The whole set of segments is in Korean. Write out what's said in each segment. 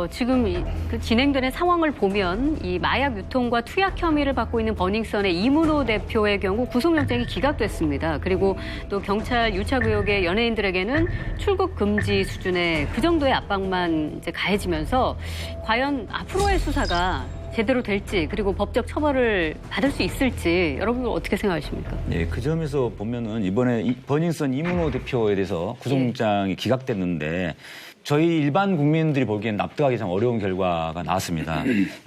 지금 그 진행되는 상황을 보면 이 마약 유통과 투약 혐의를 받고 있는 버닝썬의 이문호 대표의 경우 구속영장이 기각됐습니다. 그리고 또 경찰 유착 의혹의 연예인들에게는 출국 금지 수준의 그 정도의 압박만 이제 가해지면서 과연 앞으로의 수사가 제대로 될지 그리고 법적 처벌을 받을 수 있을지 여러분 어떻게 생각하십니까? 네, 그 점에서 보면은 이번에 버닝썬 이문호 대표에 대해서 구속영장이 기각됐는데 저희 일반 국민들이 보기엔 납득하기 참 어려운 결과가 나왔습니다.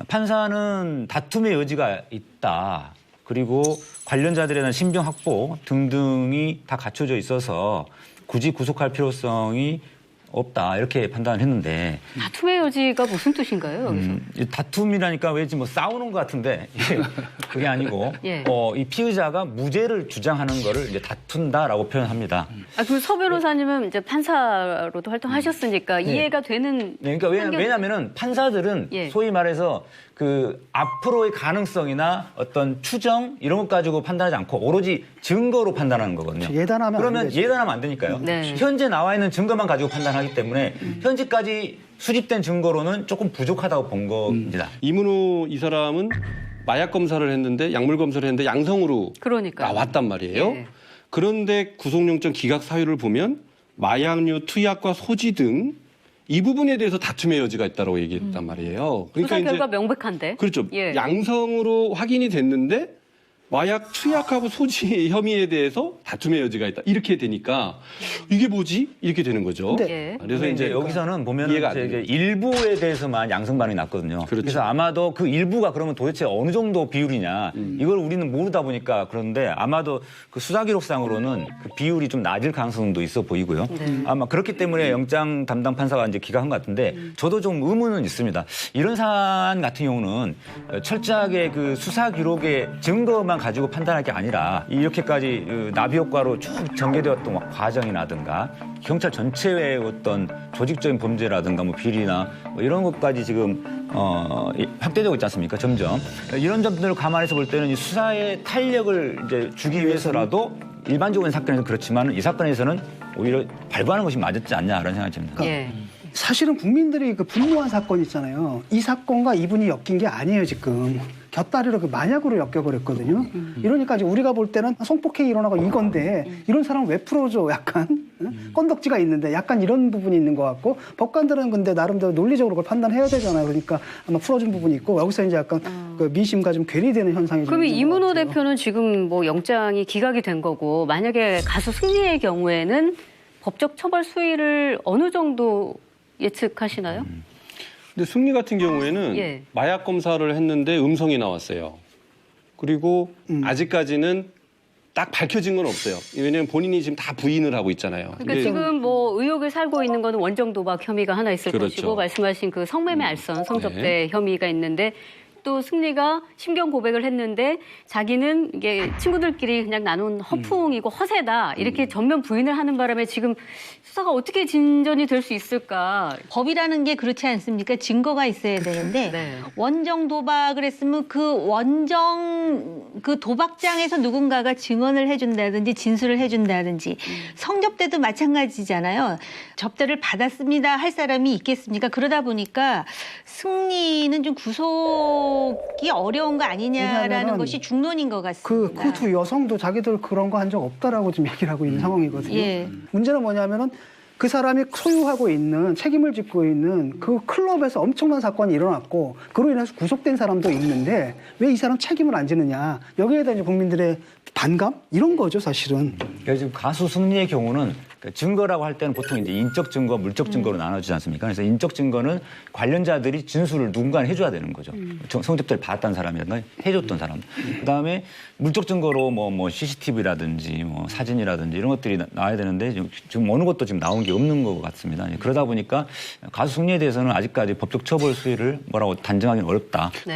판사는 다툼의 여지가 있다. 그리고 관련자들에 대한 신병 확보 등등이 다 갖춰져 있어서 굳이 구속할 필요성이 없다 이렇게 판단을 했는데 다툼의 여지가 무슨 뜻인가요? 여기서? 다툼이라니까 왠지 뭐 싸우는 것 같은데 그게 아니고 예. 이 피의자가 무죄를 주장하는 거를 이제 다툰다라고 표현합니다. 그 서 변호사님은 이제 판사로도 활동하셨으니까 이해가 되는. 네, 그러니까 왜냐하면은 판사들은 예. 소위 말해서 그 앞으로의 가능성이나 어떤 추정 이런 것 가지고 판단하지 않고 오로지 증거로 판단하는 거거든요. 예단하면 그러면 안 되죠. 예단하면 안 되니까요. 네. 현재 나와 있는 증거만 가지고 판단하기 때문에 현재까지 수집된 증거로는 조금 부족하다고 본 겁니다. 이문호 이 사람은 마약 검사를 했는데 약물 검사를 했는데 양성으로 그러니까요. 나왔단 말이에요. 예. 그런데 구속영장 기각 사유를 보면 마약류 투약과 소지 등 이 부분에 대해서 다툼의 여지가 있다고 얘기했단 말이에요. 수사 결과 명백한데. 그렇죠. 예. 양성으로 확인이 됐는데 마약 투약하고 소지 혐의에 대해서 다툼의 여지가 있다. 이렇게 되니까 이게 뭐지? 이렇게 되는 거죠. 예. 그래서 이제 여기서는 보면 이해가 안 이제 돼요. 일부에 대해서만 양성 반응이 났거든요. 그렇죠. 그래서 아마도 그 일부가 그러면 도대체 어느 정도 비율이냐 이걸 우리는 모르다 보니까 그런데 아마도 그 수사 기록상으로는 그 비율이 좀 낮을 가능성도 있어 보이고요. 아마 그렇기 때문에 영장 담당 판사가 이제 기각한 것 같은데 저도 좀 의문은 있습니다. 이런 사안 같은 경우는 철저하게 그 수사 기록의 증거만 가지고 판단할 게 아니라 이렇게까지 그 나비 효과로 쭉 전개되었던 과정이라든가 경찰 전체의 어떤 조직적인 범죄라든가 뭐 비리나 뭐 이런 것까지 지금 확대되고 있지 않습니까? 점점 이런 점들을 감안해서 볼 때는 이 수사의 탄력을 이제 주기 위해서라도 일반적인 사건에서 그렇지만 이 사건에서는 오히려 발부하는 것이 맞았지 않냐라는 생각이 듭니다. 예. 사실은 국민들이 그 분노한 사건 있잖아요. 이 사건과 이분이 엮인 게 아니에요, 지금. 곁다리로 그 만약으로 엮여버렸거든요. 이러니까 이제 우리가 볼 때는 성폭행이 일어나고 이건데 이런 사람은 왜 풀어줘? 약간 건덕지가 있는데 약간 이런 부분이 있는 것 같고 법관들은 근데 나름대로 논리적으로 그걸 판단해야 되잖아요. 그러니까 아마 풀어준 부분이 있고 여기서 이제 약간 그 민심과 좀 괴리되는 현상이 그러면 좀 있는 것 이문호 같아요. 대표는 지금 뭐 영장이 기각이 된 거고 만약에 가수 승리의 경우에는 법적 처벌 수위를 어느 정도 예측하시나요? 근데 승리 같은 경우에는 예. 마약 검사를 했는데 음성이 나왔어요. 그리고 아직까지는 딱 밝혀진 건 없어요. 왜냐하면 본인이 지금 다 부인을 하고 있잖아요. 그러니까 근데 지금 뭐 의혹을 살고 있는 거는 원정 도박 혐의가 하나 있을 그렇죠. 것이고 말씀하신 그 성매매 알선 성접대 네. 혐의가 있는데 또 승리가 심경 고백을 했는데 자기는 이게 친구들끼리 그냥 나눈 허풍이고 허세다 이렇게 전면 부인을 하는 바람에 지금 수사가 어떻게 진전이 될 수 있을까? 법이라는 게 그렇지 않습니까? 증거가 있어야 되는데 네. 원정 도박을 했으면 그 원정 그 도박장에서 누군가가 증언을 해준다든지 진술을 해준다든지 성접대도 마찬가지잖아요. 접대를 받았습니다 할 사람이 있겠습니까? 그러다 보니까 승리는 좀 구속이 어려운 거 아니냐라는 왜냐하면은 것이 중론인 것 같습니다. 그 두 여성도 자기들 그런 거 한 적 없다라고 지금 얘기를 하고 있는 상황이거든요. 예. 문제는 뭐냐면은 그 사람이 소유하고 있는 책임을 짓고 있는 그 클럽에서 엄청난 사건이 일어났고 그로 인해서 구속된 사람도 있는데 왜 이 사람 책임을 안 지느냐 여기에 대한 이제 국민들의 반감 이런 거죠 사실은. 그래서 지금 가수 승리의 경우는 증거라고 할 때는 보통 이제 인적 증거, 물적 증거로 나눠지지 않습니까? 그래서 인적 증거는 관련자들이 진술을 누군가 해줘야 되는 거죠. 성접대를 받았다는 사람이라든가 해줬던 사람. 그다음에 물적 증거로 뭐 CCTV라든지 뭐 사진이라든지 이런 것들이 나와야 되는데 지금 어느 것도 지금 나온 게 없는 것 같습니다. 그러다 보니까 가수 승리에 대해서는 아직까지 법적 처벌 수위를 뭐라고 단정하기는 어렵다. 네.